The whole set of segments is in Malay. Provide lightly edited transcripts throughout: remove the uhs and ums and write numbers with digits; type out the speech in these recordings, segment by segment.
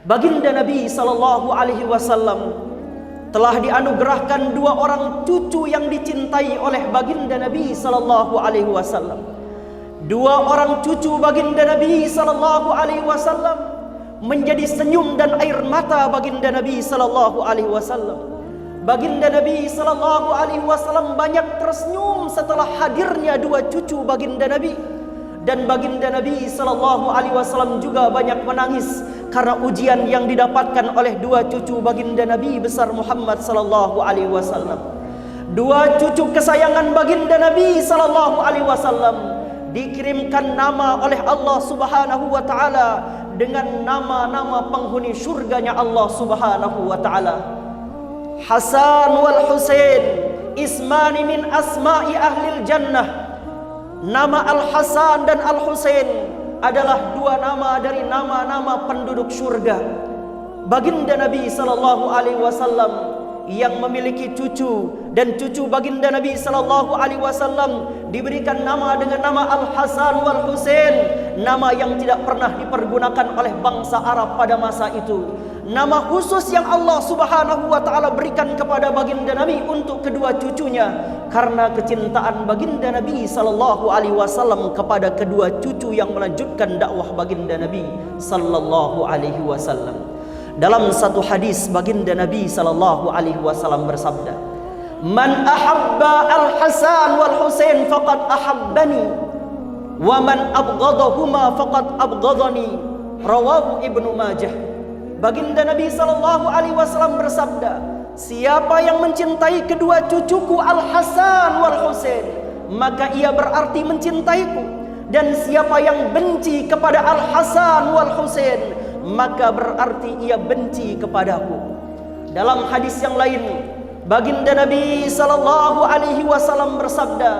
Baginda Nabi sallallahu alaihi wasallam telah dianugerahkan dua orang cucu yang dicintai oleh baginda Nabi sallallahu alaihi wasallam. Dua orang cucu baginda Nabi sallallahu alaihi wasallam menjadi senyum dan air mata baginda Nabi sallallahu alaihi wasallam. Baginda Nabi sallallahu alaihi wasallam banyak tersenyum setelah hadirnya dua cucu baginda Nabi, dan baginda Nabi sallallahu alaihi wasallam juga banyak menangis karena ujian yang didapatkan oleh dua cucu baginda Nabi besar Muhammad sallallahu alaihi wasallam. Dua cucu kesayangan baginda Nabi sallallahu alaihi wasallam dikirimkan nama oleh Allah Subhanahu wa taala dengan nama-nama penghuni surganya Allah Subhanahu wa taala. Hasan wal Husain ismani min asma'i ahlil jannah. Nama Al-Hasan dan Al-Husain adalah dua nama dari nama-nama penduduk surga. Baginda Nabi sallallahu alaihi wasallam yang memiliki cucu, dan cucu baginda Nabi sallallahu alaihi wasallam diberikan nama dengan nama Al-Hasan wal Husain, nama yang tidak pernah dipergunakan oleh bangsa Arab pada masa itu. Nama khusus yang Allah Subhanahu wa taala berikan kepada baginda Nabi untuk kedua cucunya karena kecintaan baginda Nabi sallallahu alaihi wasallam kepada kedua cucu yang melanjutkan dakwah baginda Nabi sallallahu alaihi wasallam. Dalam satu hadis baginda Nabi sallallahu alaihi wasallam bersabda, "Man ahabba al-Hasan wal Husain faqad ahabbani, wa man abghadahuma faqad abghadani." Rawahu Ibnu Majah. Baginda Nabi sallallahu alaihi wasallam bersabda, siapa yang mencintai kedua cucuku Al-Hasan wal Husain, maka ia berarti mencintaiku, dan siapa yang benci kepada Al-Hasan wal Husain, maka berarti ia benci kepadaku. Dalam hadis yang lain, baginda Nabi sallallahu alaihi wasallam bersabda,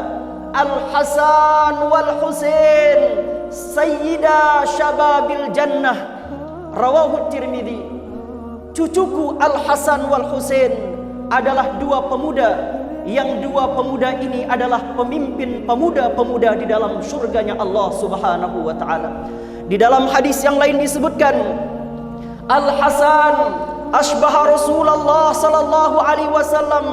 Al-Hasan wal Husain sayyida syababil jannah. Rawahu Tirmidzi. Cucuku Al-Hasan wal Husain adalah dua pemuda, yang dua pemuda ini adalah pemimpin pemuda-pemuda di dalam surganya Allah Subhanahu wa taala. Di dalam hadis yang lain disebutkan, Al-Hasan asbaha Rasulullah sallallahu alaihi wasallam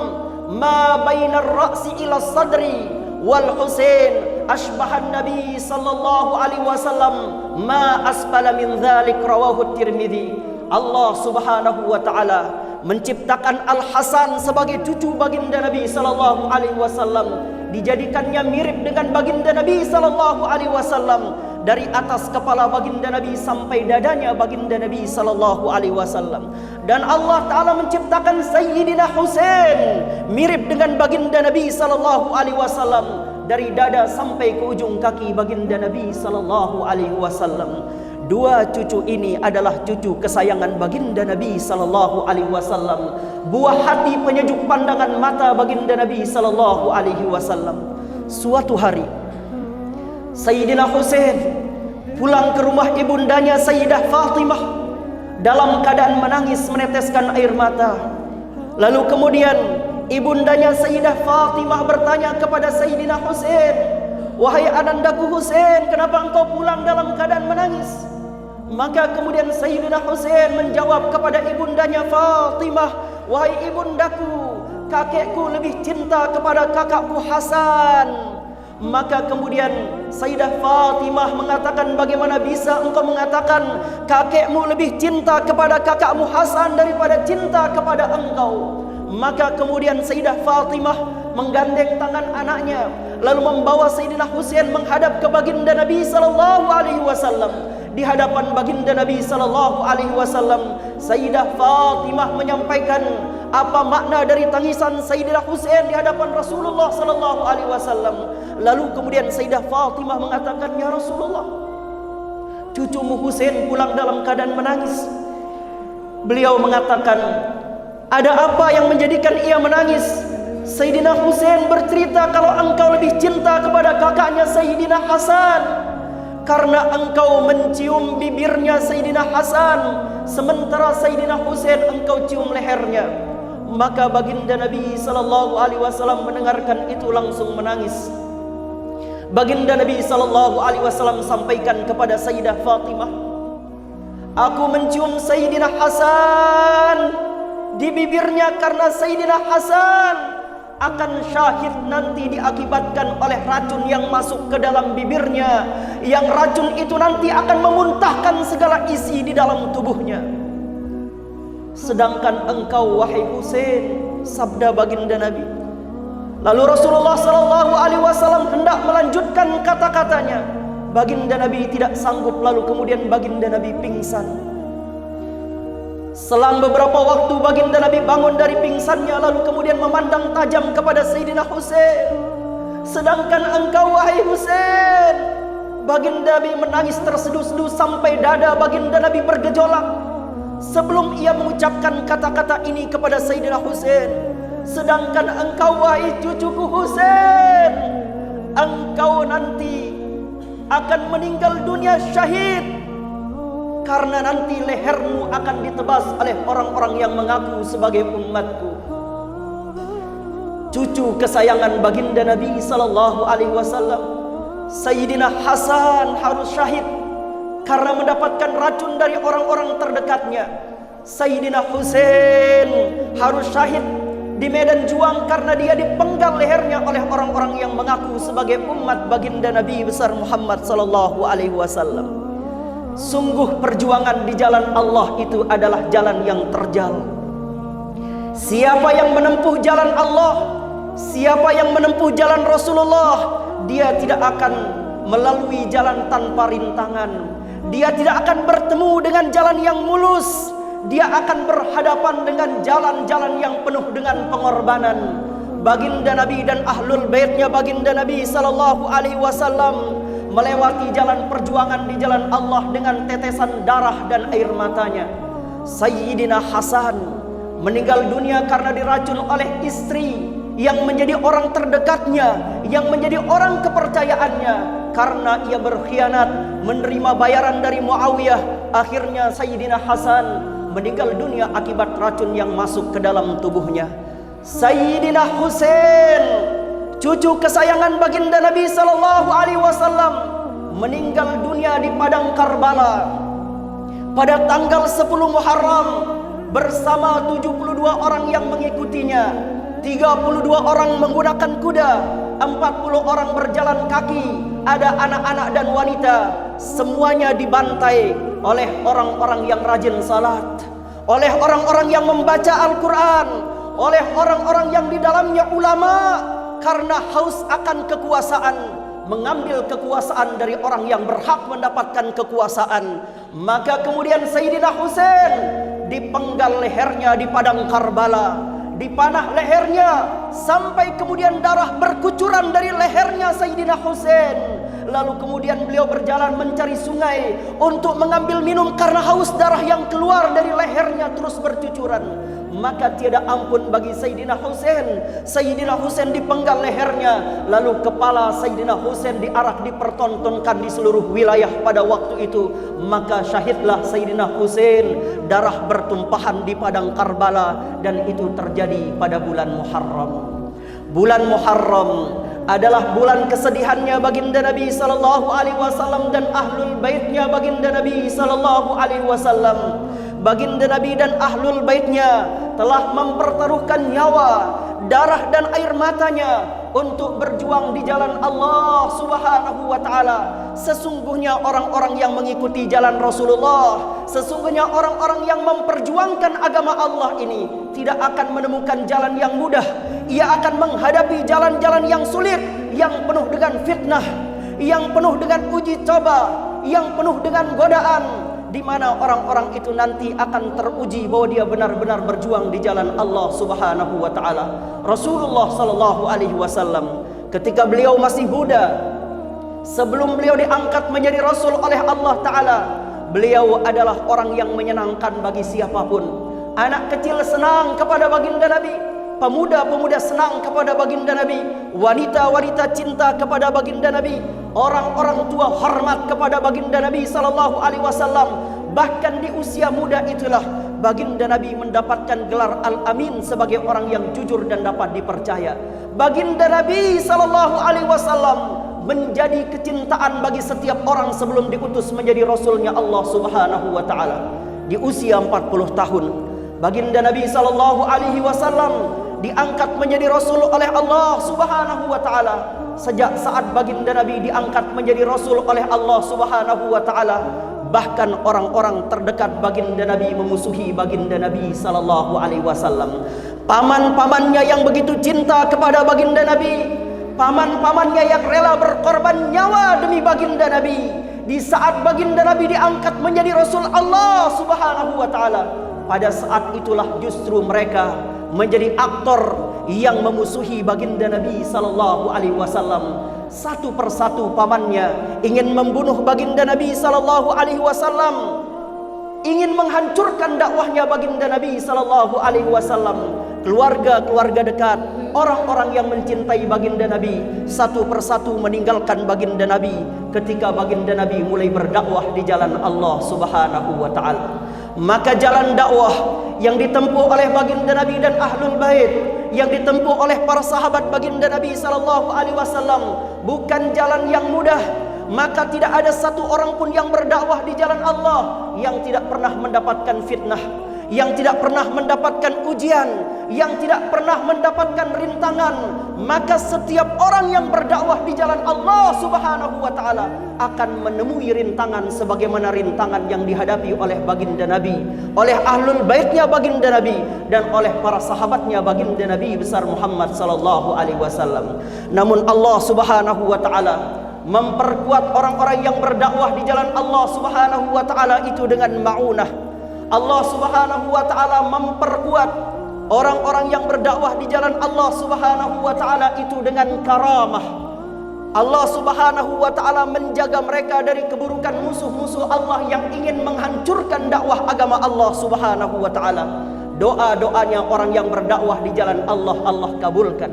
ma bainar ra'si ila sadri, wal Husain asbahan Nabi sallallahu alaihi wasallam ma asfala min dzalik. Rawahu Tirmidzi. Allah Subhanahu wa taala menciptakan Al-Hasan sebagai cucu baginda Nabi sallallahu alaihi wasallam, dijadikannya mirip dengan baginda Nabi sallallahu alaihi wasallam dari atas kepala baginda Nabi sampai dadanya baginda Nabi sallallahu alaihi wasallam. Dan Allah taala menciptakan Sayyidina Husain mirip dengan baginda Nabi sallallahu alaihi wasallam dari dada sampai ke ujung kaki baginda Nabi sallallahu alaihi wasallam. Dua cucu ini adalah cucu kesayangan baginda Nabi sallallahu alaihi wasallam, buah hati penyejuk pandangan mata baginda Nabi sallallahu alaihi wasallam. Suatu hari Sayyidina Husain pulang ke rumah ibundanya Sayyidah Fatimah dalam keadaan menangis meneteskan air mata. Lalu kemudian ibundanya Sayyidah Fatimah bertanya kepada Sayyidina Husain, "Wahai anandaku Husain, kenapa engkau pulang dalam keadaan menangis?" Maka kemudian Sayyidina Husain menjawab kepada ibundanya Fatimah, "Wahai ibundaku, kakekku lebih cinta kepada kakakku Hasan." Maka kemudian Sayyidah Fatimah mengatakan, "Bagaimana bisa engkau mengatakan kakekmu lebih cinta kepada kakakmu Hasan daripada cinta kepada engkau?" Maka kemudian Sayyidah Fatimah menggandeng tangan anaknya, lalu membawa Sayyidina Husain menghadap ke baginda Nabi sallallahu alaihi wasallam. Di hadapan baginda Nabi sallallahu alaihi wasallam, Sayyidah Fatimah menyampaikan apa makna dari tangisan Sayyidina Husain di hadapan Rasulullah sallallahu alaihi wasallam. Lalu kemudian Sayyidah Fatimah mengatakan, "Ya Rasulullah, cucumu Husain pulang dalam keadaan menangis." Beliau mengatakan, "Ada apa yang menjadikan ia menangis?" Sayyidina Husain bercerita, "Kalau engkau lebih cinta kepada kakaknya Sayyidina Hasan, karena engkau mencium bibirnya Sayyidina Hasan, sementara Sayyidina Husain engkau cium lehernya." Maka baginda Nabi sallallahu alaihi wasallam mendengarkan itu langsung menangis. Baginda Nabi sallallahu alaihi wasallam sampaikan kepada Sayyidah Fatimah, Aku mencium Sayyidina Hasan di bibirnya karena Sayyidina Hasan akan syahid nanti diakibatkan oleh racun yang masuk ke dalam bibirnya, yang racun itu nanti akan memuntahkan segala isi di dalam tubuhnya. Sedangkan engkau wahai Husain, sabda baginda Nabi. Lalu Rasulullah sallallahu alaihi wasallam hendak melanjutkan kata-katanya. Baginda Nabi tidak sanggup, lalu kemudian baginda Nabi pingsan. Selang beberapa waktu baginda Nabi bangun dari pingsannya, lalu kemudian memandang tajam kepada Sayyidina Husain. Sedangkan engkau wahai Husain, baginda Nabi menangis terseduh-seduh sampai dada baginda Nabi bergejolak. Sebelum ia mengucapkan kata-kata ini kepada Sayyidina Husain, sedangkan engkau wahai cucuku Husain, engkau nanti akan meninggal dunia syahid, karena nanti lehermu akan ditebas oleh orang-orang yang mengaku sebagai umatku. Cucu kesayangan baginda Nabi sallallahu alaihi wasallam, Sayyidina Hasan harus syahid karena mendapatkan racun dari orang-orang terdekatnya. Sayyidina Husain harus syahid di medan juang karena dia dipenggal lehernya oleh orang-orang yang mengaku sebagai umat baginda Nabi besar Muhammad sallallahu alaihi wasallam. Sungguh perjuangan di jalan Allah itu adalah jalan yang terjal. Siapa yang menempuh jalan Allah, siapa yang menempuh jalan Rasulullah, dia tidak akan melalui jalan tanpa rintangan. Dia tidak akan bertemu dengan jalan yang mulus. Dia akan berhadapan dengan jalan-jalan yang penuh dengan pengorbanan. Baginda Nabi dan ahlul baitnya baginda Nabi sallallahu alaihi wasallam melewati jalan perjuangan di jalan Allah dengan tetesan darah dan air matanya. Sayyidina Hasan meninggal dunia karena diracun oleh istri yang menjadi orang terdekatnya, yang menjadi orang kepercayaannya. Karena ia berkhianat menerima bayaran dari Muawiyah, akhirnya Sayyidina Hasan meninggal dunia akibat racun yang masuk ke dalam tubuhnya. Sayyidina Husain, cucu kesayangan baginda Nabi sallallahu alaihi wasallam, meninggal dunia di padang Karbala pada tanggal 10 Muharram bersama 72 orang yang mengikutinya. 32 orang menggunakan kuda, 40 orang berjalan kaki, ada anak-anak dan wanita. Semuanya dibantai oleh orang-orang yang rajin salat, oleh orang-orang yang membaca Al-Quran, oleh orang-orang yang di dalamnya ulama. Karena haus akan kekuasaan, mengambil kekuasaan dari orang yang berhak mendapatkan kekuasaan, maka kemudian Sayyidina Husain dipenggal lehernya di padang Karbala, dipanah lehernya sampai kemudian darah berkucuran dari lehernya Sayyidina Husain. Lalu kemudian beliau berjalan mencari sungai untuk mengambil minum karena haus, darah yang keluar dari lehernya terus bercucuran. Maka tiada ampun bagi Sayyidina Husain. Sayyidina Husain dipenggal lehernya, lalu kepala Sayyidina Husain diarak dipertontonkan di seluruh wilayah pada waktu itu. Maka syahidlah Sayyidina Husain, darah bertumpahan di padang Karbala, dan itu terjadi pada bulan Muharram. Bulan Muharram adalah bulan kesedihannya baginda Nabi sallallahu alaihi wasallam dan ahlul baitnya baginda Nabi sallallahu alaihi wasallam. Baginda Nabi dan ahlul baitnya telah mempertaruhkan nyawa, darah dan air matanya untuk berjuang di jalan Allah Subhanahu wa taala. Sesungguhnya orang-orang yang mengikuti jalan Rasulullah, sesungguhnya orang-orang yang memperjuangkan agama Allah ini tidak akan menemukan jalan yang mudah. Ia akan menghadapi jalan-jalan yang sulit, yang penuh dengan fitnah, yang penuh dengan uji coba, yang penuh dengan godaan, di mana orang-orang itu nanti akan teruji bahwa dia benar-benar berjuang di jalan Allah Subhanahu wa taala. Rasulullah sallallahu alaihi wasallam ketika beliau masih muda, sebelum beliau diangkat menjadi rasul oleh Allah taala, beliau adalah orang yang menyenangkan bagi siapapun. Anak kecil senang kepada baginda Nabi, pemuda-pemuda senang kepada baginda Nabi, wanita-wanita cinta kepada baginda Nabi, orang-orang tua hormat kepada baginda Nabi sallallahu alaihi wasallam. Bahkan di usia muda itulah baginda Nabi mendapatkan gelar Al-Amin sebagai orang yang jujur dan dapat dipercaya. Baginda Nabi sallallahu alaihi wasallam menjadi kecintaan bagi setiap orang sebelum diutus menjadi Rasulnya Allah Subhanahu wa ta'ala. Di usia 40 tahun baginda Nabi sallallahu alaihi wasallam diangkat menjadi Rasul oleh Allah Subhanahu wa ta'ala. Sejak saat baginda Nabi diangkat menjadi Rasul oleh Allah Subhanahu wa ta'ala, bahkan orang-orang terdekat baginda Nabi memusuhi baginda Nabi sallallahu alaihi wasallam. Paman-pamannya yang begitu cinta kepada baginda Nabi, paman-pamannya yang rela berkorban nyawa demi baginda Nabi, di saat baginda Nabi diangkat menjadi Rasul Allah Subhanahu wa ta'ala, pada saat itulah justru mereka menjadi aktor yang memusuhi baginda Nabi sallallahu alaihi wasallam. Satu persatu pamannya ingin membunuh baginda Nabi sallallahu alaihi wasallam, ingin menghancurkan dakwahnya baginda Nabi sallallahu alaihi wasallam. Keluarga-keluarga dekat, orang-orang yang mencintai baginda Nabi, satu persatu meninggalkan baginda Nabi ketika baginda Nabi mulai berdakwah di jalan Allah Subhanahu wa ta'ala. Maka jalan dakwah yang ditempuh oleh baginda Nabi dan ahlul bait, yang ditempuh oleh para sahabat baginda Nabi sallallahu alaihi wasallam, bukan jalan yang mudah. Maka tidak ada satu orang pun yang berdakwah di jalan Allah yang tidak pernah mendapatkan fitnah, yang tidak pernah mendapatkan ujian, yang tidak pernah mendapatkan rintangan. Maka setiap orang yang berdakwah di jalan Allah Subhanahu wa ta'ala akan menemui rintangan sebagaimana rintangan yang dihadapi oleh baginda Nabi, oleh ahlul baitnya baginda Nabi, dan oleh para sahabatnya baginda Nabi besar Muhammad sallallahu alaihi wasallam. Namun Allah Subhanahu wa ta'ala memperkuat orang-orang yang berdakwah di jalan Allah Subhanahu wa ta'ala itu dengan ma'unah. Allah Subhanahu wa ta'ala memperkuat orang-orang yang berdakwah di jalan Allah Subhanahu wa ta'ala itu dengan karamah. Allah Subhanahu wa ta'ala menjaga mereka dari keburukan musuh-musuh Allah yang ingin menghancurkan dakwah agama Allah Subhanahu wa ta'ala. Doa-doanya orang yang berdakwah di jalan Allah, Allah kabulkan.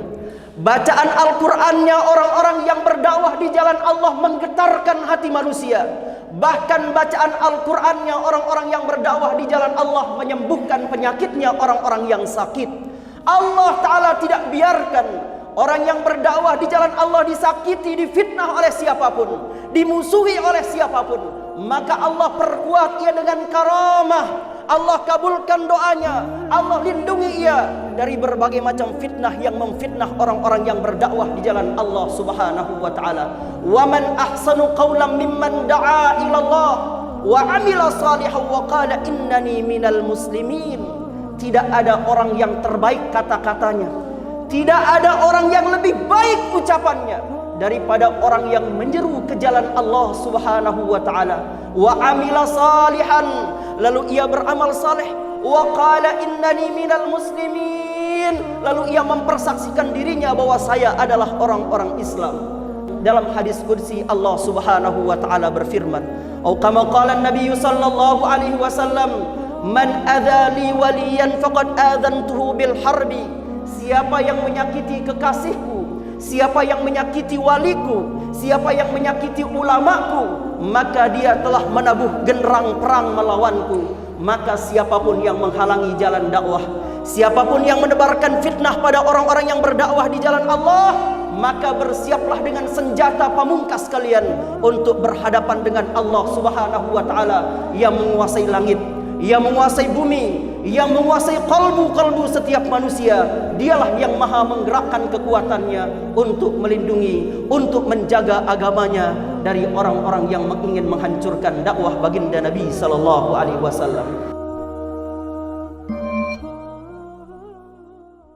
Bacaan Al-Qur'annya orang-orang yang berdakwah di jalan Allah menggetarkan hati manusia. Bahkan bacaan Al-Qur'annya orang-orang yang berdakwah di jalan Allah menyembuhkan penyakitnya orang-orang yang sakit. Allah Ta'ala tidak biarkan orang yang berdakwah di jalan Allah disakiti, difitnah oleh siapapun, dimusuhi oleh siapapun. Maka Allah perkuat ia dengan karamah. Allah kabulkan doanya, Allah lindungi ia dari berbagai macam fitnah yang memfitnah orang-orang yang berdakwah di jalan Allah Subhanahu wa ta'ala. Wa man ahsanu qawlan mimman da'a ila Allah wa 'amila salihan wa qala innani minal muslimin. Tidak ada orang yang terbaik kata-katanya, tidak ada orang yang lebih baik ucapannya daripada orang yang menyeru ke jalan Allah Subhanahu wa ta'ala. Wa 'amila salihan, lalu ia beramal saleh. Wa qala innani minal muslimin, lalu ia mempersaksikan dirinya bahwa saya adalah orang-orang Islam. Dalam hadis qudsi Allah Subhanahu wa ta'ala berfirman, atau kama qala an-nabiy sallallahu alaihi wasallam, man adali waliyan faqad adantuhu bil harbi. Siapa yang menyakiti kekasihku, siapa yang menyakiti waliku, siapa yang menyakiti ulamaku, maka dia telah menabuh genderang perang melawanku. Maka siapapun yang menghalangi jalan dakwah, siapapun yang menebarkan fitnah pada orang-orang yang berdakwah di jalan Allah, maka bersiaplah dengan senjata pamungkas kalian untuk berhadapan dengan Allah Subhanahu wa ta'ala yang menguasai langit, yang menguasai bumi, yang menguasai kalbu-kalbu setiap manusia. Dialah yang maha menggerakkan kekuatannya untuk melindungi, untuk menjaga agamanya dari orang-orang yang ingin menghancurkan dakwah baginda Nabi sallallahu alaihi wasallam.